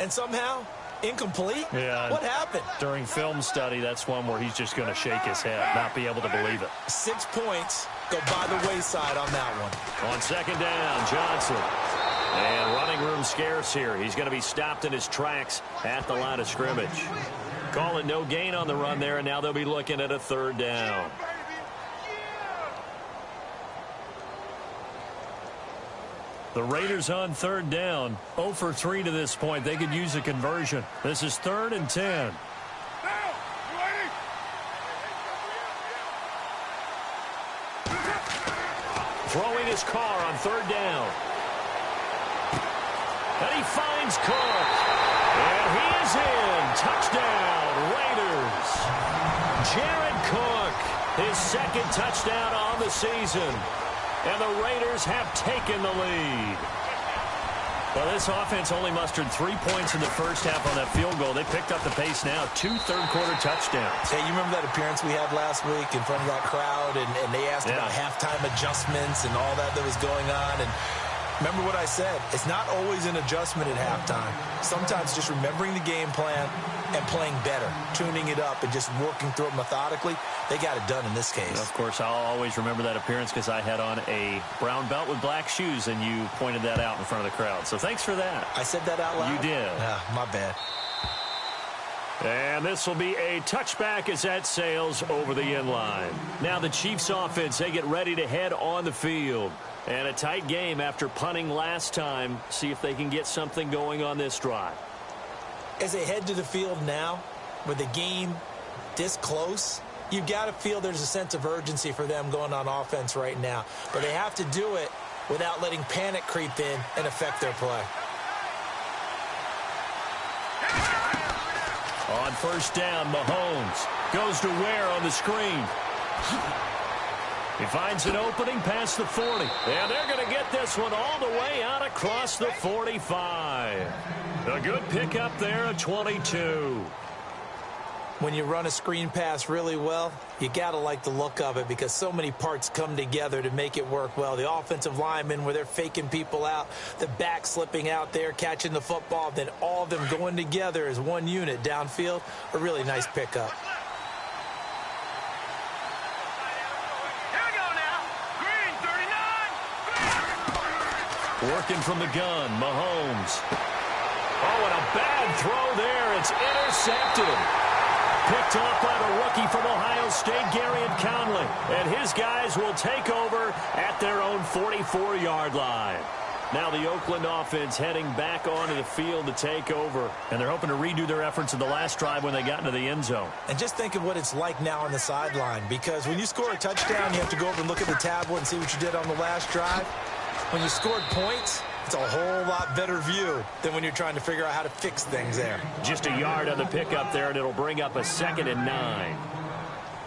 And somehow, incomplete? Yeah. What happened? During film study, that's one where he's just going to shake his head, not be able to believe it. 6 points go by the wayside on that one. On second down, Johnson. And running room scarce here. He's going to be stopped in his tracks at the line of scrimmage. Call it no gain on the run there, and now they'll be looking at a 3rd down. The Raiders on 3rd down, 0 for 3 to this point. They could use a conversion. This is 3rd and 10. Throwing his car on 3rd down. And he finds Cook. And he is in. Touchdown, Raiders. Jared Cook, his 2nd touchdown on the season. And the Raiders have taken the lead. Well, this offense only mustered 3 points in the first half on that field goal. They picked up the pace now. 2 third-quarter touchdowns. Hey, you remember that appearance we had last week in front of that crowd, and they asked about halftime adjustments and all that was going on, and remember what I said. It's not always an adjustment at halftime. Sometimes just remembering the game plan and playing better, tuning it up and just working through it methodically. They got it done in this case. Of course, I'll always remember that appearance because I had on a brown belt with black shoes, and you pointed that out in front of the crowd. So thanks for that. I said that out loud? You did. My bad. And this will be a touchback as that sails over the end line. Now the Chiefs offense, they get ready to head on the field. And a tight game after punting last time. See if they can get something going on this drive. As they head to the field now, with the game this close, you've got to feel there's a sense of urgency for them going on offense right now. But they have to do it without letting panic creep in and affect their play. On first down, Mahomes goes to Ware on the screen. He finds an opening past the 40. And they're going to get this one all the way out across the 45. A good pickup there at 22. When you run a screen pass really well, you got to like the look of it because so many parts come together to make it work well. The offensive linemen where they're faking people out, the back slipping out there, catching the football, then all of them going together as one unit downfield. A really nice pickup. Here we go now. Green, 39. Working from the gun, Mahomes. Oh, and a bad throw there. It's intercepted. Picked off by the rookie from Ohio State, Garyon Conley. And his guys will take over at their own 44-yard line. Now the Oakland offense heading back onto the field to take over. And they're hoping to redo their efforts in the last drive when they got into the end zone. And just think of what it's like now on the sideline. Because when you score a touchdown, you have to go over and look at the tablet and see what you did on the last drive. When you scored points, it's a whole lot better view than when you're trying to figure out how to fix things there. Just a yard on the pickup there, and it'll bring up a 2nd and 9.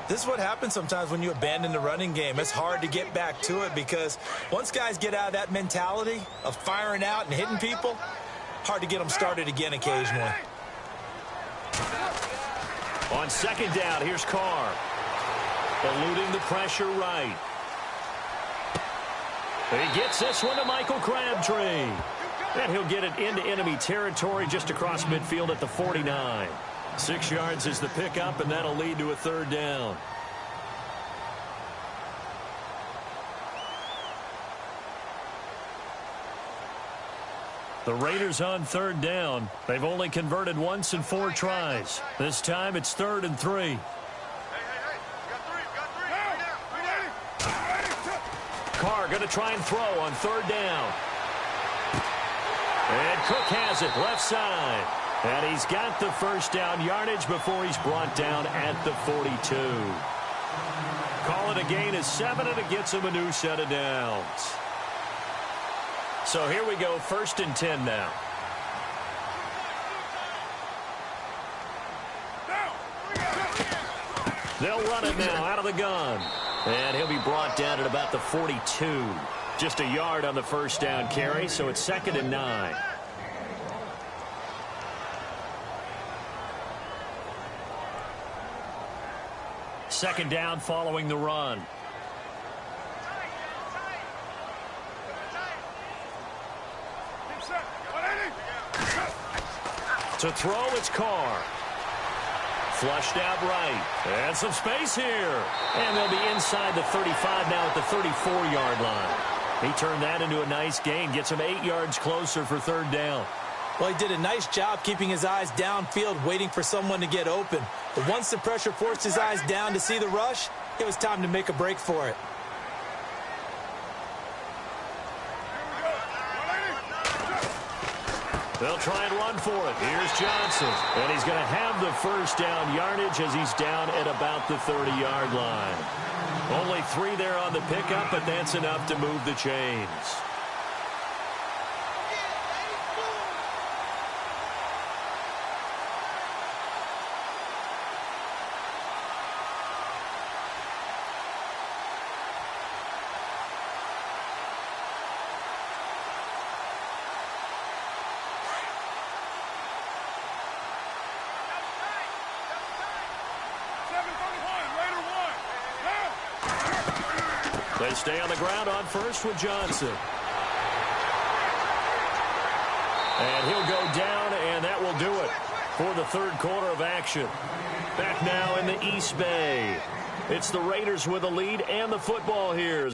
This is what happens sometimes when you abandon the running game. It's hard to get back to it because once guys get out of that mentality of firing out and hitting people, hard to get them started again occasionally. On 2nd down, here's Carr. Eluding the pressure right. He gets this one to Michael Crabtree. And he'll get it into enemy territory just across midfield at the 49. 6 yards is the pickup, and that'll lead to a 3rd down. The Raiders on 3rd down. They've only converted once in 4 tries. This time it's 3rd and 3. Carr going to try and throw on 3rd down. And Cook has it left side. And he's got the 1st down yardage before he's brought down at the 42. Call it a gain of 7, and it gets him a new set of downs. So here we go, 1st and 10 now. They'll run it now out of the gun. And he'll be brought down at about the 42. Just a yard on the 1st down carry, so it's 2nd and 9. Second down following the run. To throw, it's Carr. Flushed out right. And some space here. And they'll be inside the 35 now at the 34-yard line. He turned that into a nice gain. Gets him 8 yards closer for 3rd down. Well, he did a nice job keeping his eyes downfield, waiting for someone to get open. But once the pressure forced his eyes down to see the rush, it was time to make a break for it. They'll try and run for it. Here's Johnson. And he's going to have the 1st down yardage as he's down at about the 30-yard line. Only 3 there on the pickup, but that's enough to move the chains. They stay on the ground on first with Johnson. And he'll go down, and that will do it for the 3rd quarter of action. Back now in the East Bay. It's the Raiders with the lead and the football here.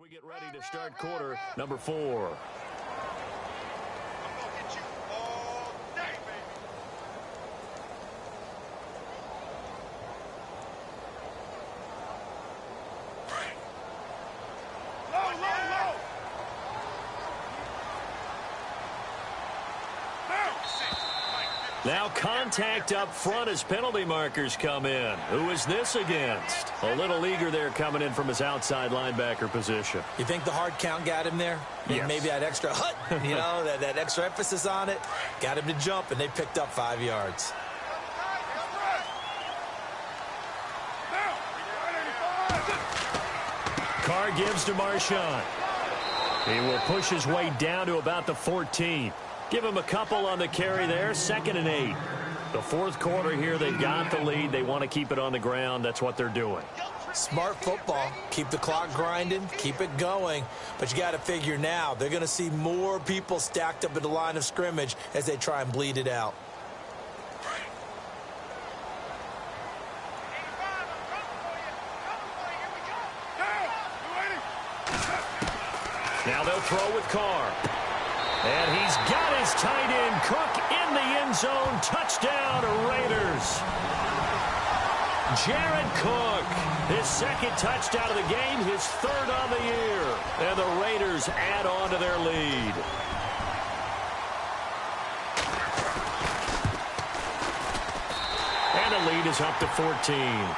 we get ready to start quarter number 4. Now contact up front as penalty markers come in. Who is this against? A little eager there coming in from his outside linebacker position. You think the hard count got him there? Yes. Maybe that extra that extra emphasis on it got him to jump, and they picked up 5 yards. Carr gives to Marshawn. He will push his way down to about the 14. Give him a couple on the carry there, 2nd and 8. The 4th quarter here, they've got the lead. They want to keep it on the ground. That's what they're doing. Smart football. Keep the clock grinding. Keep it going. But you got to figure now, they're going to see more people stacked up at the line of scrimmage as they try and bleed it out. Now they'll throw with Carr. And he's got his tight end, Cook, in the end zone. Touchdown, Raiders. Jared Cook, his 2nd touchdown of the game, his 3rd on the year. And the Raiders add on to their lead. And the lead is up to 14.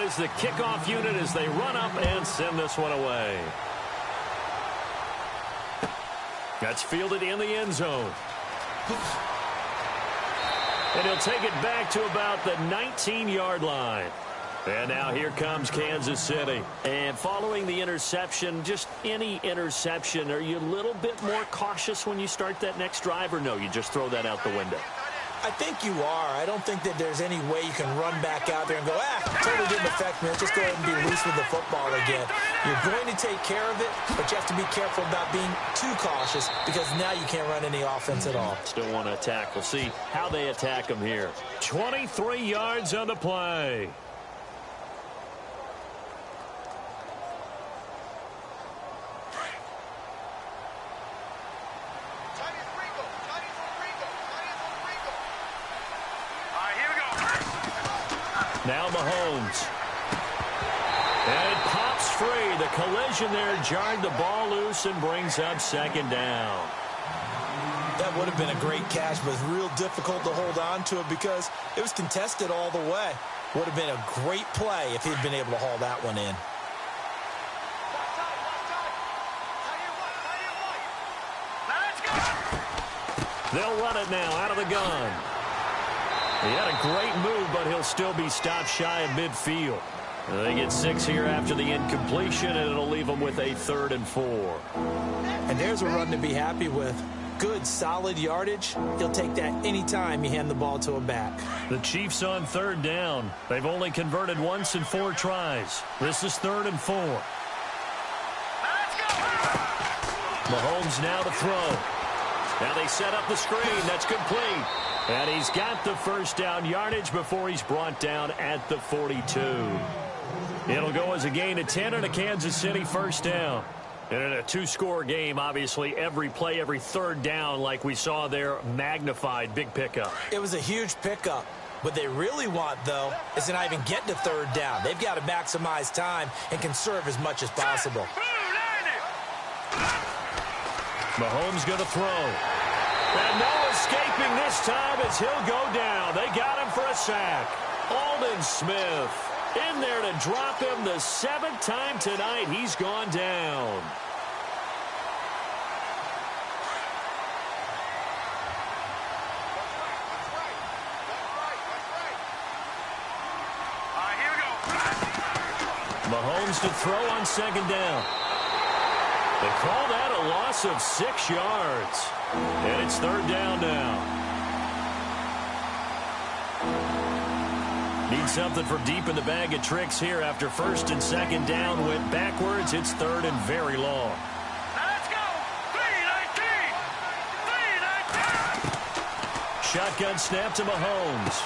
Is the kickoff unit as they run up and send this one away. That's fielded in the end zone. And he'll take it back to about the 19-yard line. And now here comes Kansas City. And following the interception, just any interception, are you a little bit more cautious when you start that next drive, or no, you just throw that out the window? I think you are. I don't think that there's any way you can run back out there and go, totally didn't affect me. Let's just go ahead and be loose with the football again. You're going to take care of it, but you have to be careful about being too cautious because now you can't run any offense at all. Still want to attack. We'll see how they attack them here. 23 yards on the play. Now Mahomes. And it pops free. The collision there jarred the ball loose and brings up 2nd down. That would have been a great catch, but it's real difficult to hold on to it because it was contested all the way. Would have been a great play if he'd been able to haul that one in. They'll run it now out of the gun. He had a great move, but he'll still be stopped shy of midfield. They get 6 here after the incompletion, and it'll leave them with a 3rd and 4. And there's a run to be happy with. Good, solid yardage. He'll take that anytime you hand the ball to him back. The Chiefs on 3rd down. They've only converted once in 4 tries. This is 3rd and 4. Mahomes now to throw. Now they set up the screen. That's complete. And he's got the 1st down yardage before he's brought down at the 42. It'll go as a gain of 10 and a Kansas City 1st down. And in a 2-score game, obviously, every play, every 3rd down, like we saw there, magnified, big pickup. It was a huge pickup. What they really want, though, is to not even get to 3rd down. They've got to maximize time and conserve as much as possible. Mahomes going to throw. And no escaping this time as he'll go down. They got him for a sack. Aldon Smith in there to drop him the 7th time tonight. He's gone down. Here we go. Mahomes to throw on 2nd down. They call that a loss of 6 yards. And it's 3rd down now. Need something for deep in the bag of tricks here after 1st and 2nd down went backwards. It's 3rd and very long. Now let's go. 3-19. 3-19. shotgun snap to Mahomes.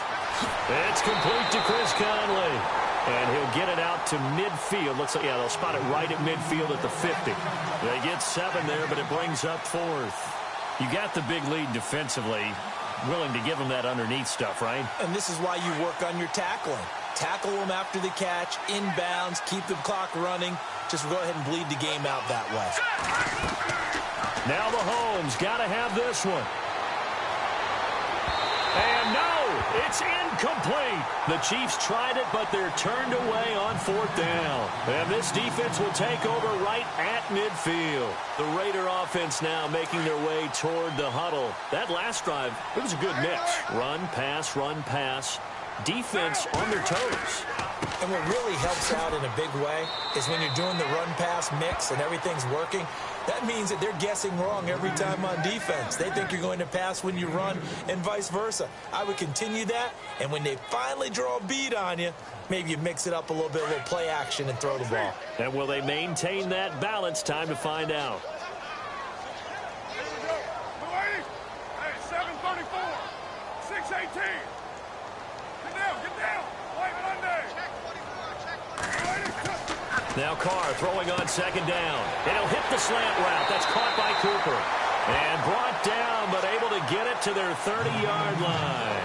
It's complete to Chris Conley. And he'll get it out to midfield. Looks like, yeah, they'll spot it right at midfield at the 50. They get 7 there, but it brings up 4th. You got the big lead defensively. Willing to give them that underneath stuff, right? And this is why you work on your tackling. Tackle them after the catch, inbounds, keep the clock running. Just go ahead and bleed the game out that way. Now Mahomes got to have this one. And no, it's incomplete. The Chiefs tried it, but they're turned away on 4th down. And this defense will take over right at midfield. The Raider offense now making their way toward the huddle. That last drive, it was a good mix. Run, pass, defense on their toes. And what really helps out in a big way is when you're doing the run-pass mix and everything's working, that means that they're guessing wrong every time on defense. They think you're going to pass when you run and vice versa. I would continue that, and when they finally draw a beat on you, maybe you mix it up a little bit, a little play action, and throw the ball. And will they maintain that balance? Time to find out. Hey, 734, 618. Get down. White Monday. Now Carr throwing on 2nd down. And he'll hit the slant route. That's caught by Cooper. And brought down, but able to get it to their 30-yard line.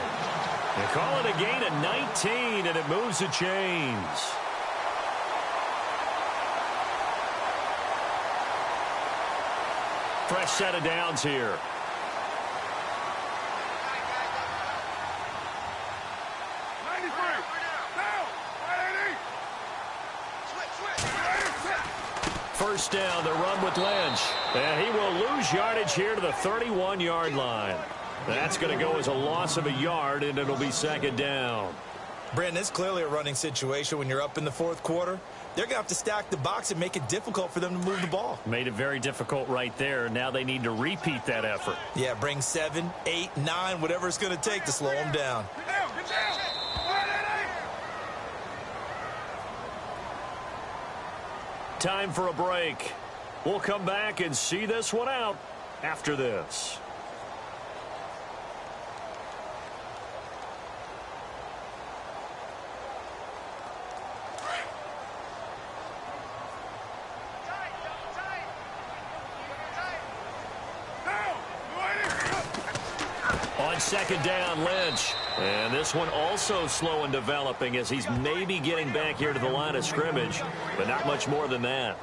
They call it a gain of 19, and it moves the chains. Fresh set of downs here. First down, the run with Lynch. And he will lose yardage here to the 31-yard line. That's going to go as a loss of a yard, and it'll be 2nd down. Brandon, it's clearly a running situation when you're up in the 4th quarter. They're going to have to stack the box and make it difficult for them to move the ball. Made it very difficult right there. Now they need to repeat that effort. Yeah, bring 7, 8, 9, whatever it's going to take to slow them down. Get down. Time for a break. We'll come back and see this one out after this. On 2nd down, Lynch. And this one also slow and developing as he's maybe getting back here to the line of scrimmage, but not much more than that.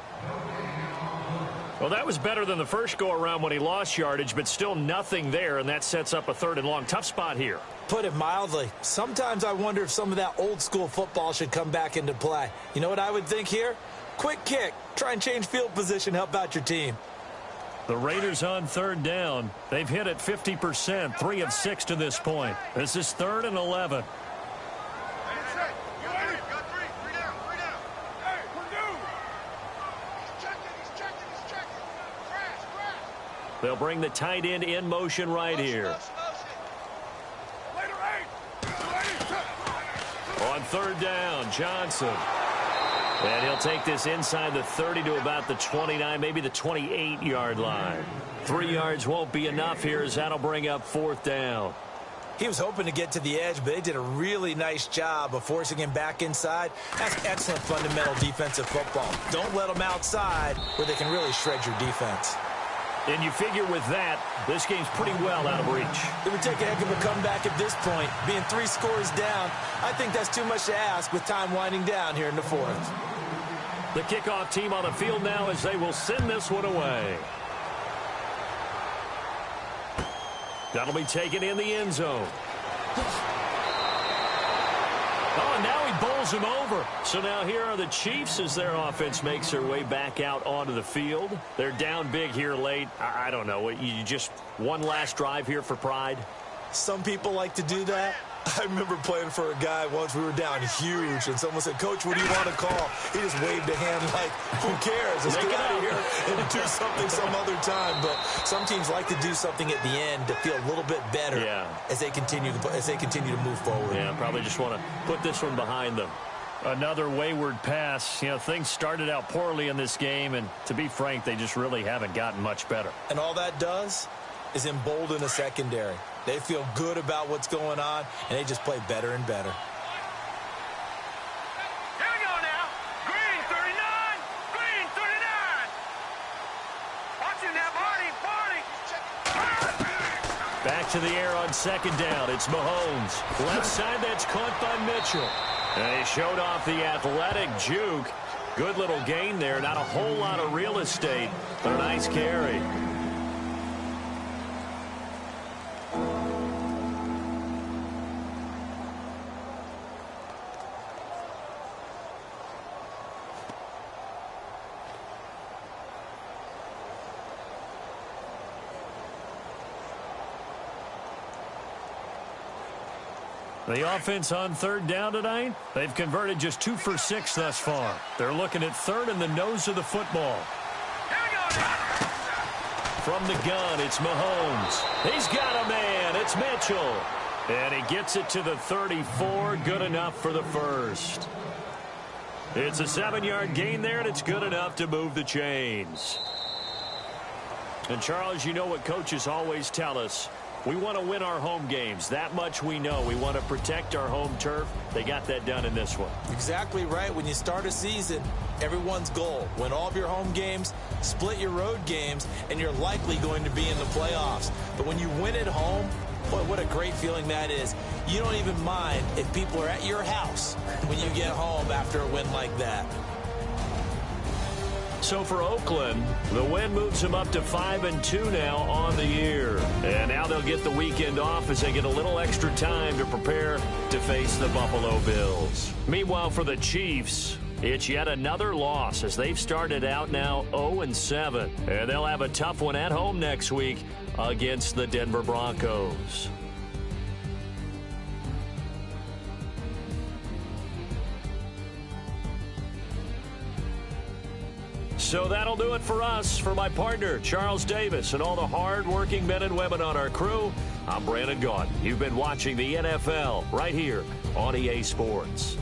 Well, that was better than the first go-around when he lost yardage, but still nothing there, and that sets up a 3rd and long. Tough spot here. Put it mildly. Sometimes I wonder if some of that old-school football should come back into play. You know what I would think here? Quick kick. Try and change field position, help out your team. The Raiders on 3rd down. They've hit it 50%, 3 of 6 to this point. This is 3rd and 11. They'll bring the tight end in motion right here. On 3rd down, Johnson. And he'll take this inside the 30 to about the 29, maybe the 28-yard line. 3 yards won't be enough here as that'll bring up 4th down. He was hoping to get to the edge, but they did a really nice job of forcing him back inside. That's excellent fundamental defensive football. Don't let them outside where they can really shred your defense. And you figure with that, this game's pretty well out of reach. It would take a heck of a comeback at this point. Being 3 scores down, I think that's too much to ask with time winding down here in the 4th. The kickoff team on the field now as they will send this one away. That'll be taken in the end zone. Oh, and now he bowls him over. So now here are the Chiefs as their offense makes their way back out onto the field. They're down big here late. I don't know. You just one last drive here for pride? Some people like to do that. I remember playing for a guy once. We were down huge, and someone said, "Coach, what do you want to call?" He just waved a hand like, who cares? Let's get out of here and do something some other time. But some teams like to do something at the end to feel a little bit better as they continue to move forward. Yeah, probably just want to put this one behind them. Another wayward pass. You know, things started out poorly in this game, and to be frank, they just really haven't gotten much better. And all that does is embolden a secondary. They feel good about what's going on, and they just play better and better. Here we go now. Green 39. Green 39. Watch him now, Barney. Back to the air on second down. It's Mahomes. Left side, that's caught by Mitchell. And he showed off the athletic juke. Good little gain there. Not a whole lot of real estate, but a nice carry. The offense on third down tonight, they've converted just 2 for 6 thus far. They're looking at third in the nose of the football. From the gun, it's Mahomes. He's got a man. It's Mitchell. And he gets it to the 34. Good enough for the first. It's a 7-yard gain there, and it's good enough to move the chains. And, Charles, you know what coaches always tell us. We want to win our home games. That much we know. We want to protect our home turf. They got that done in this one. Exactly right. When you start a season, everyone's goal: win all of your home games, split your road games, and you're likely going to be in the playoffs. But when you win at home, boy, what a great feeling that is. You don't even mind if people are at your house when you get home after a win like that. So for Oakland, the win moves them up to 5-2 now on the year. And now they'll get the weekend off as they get a little extra time to prepare to face the Buffalo Bills. Meanwhile, for the Chiefs, it's yet another loss as they've started out now 0-7. And they'll have a tough one at home next week against the Denver Broncos. So that'll do it for us. For my partner, Charles Davis, and all the hard-working men and women on our crew, I'm Brandon Gaudin. You've been watching the NFL right here on EA Sports.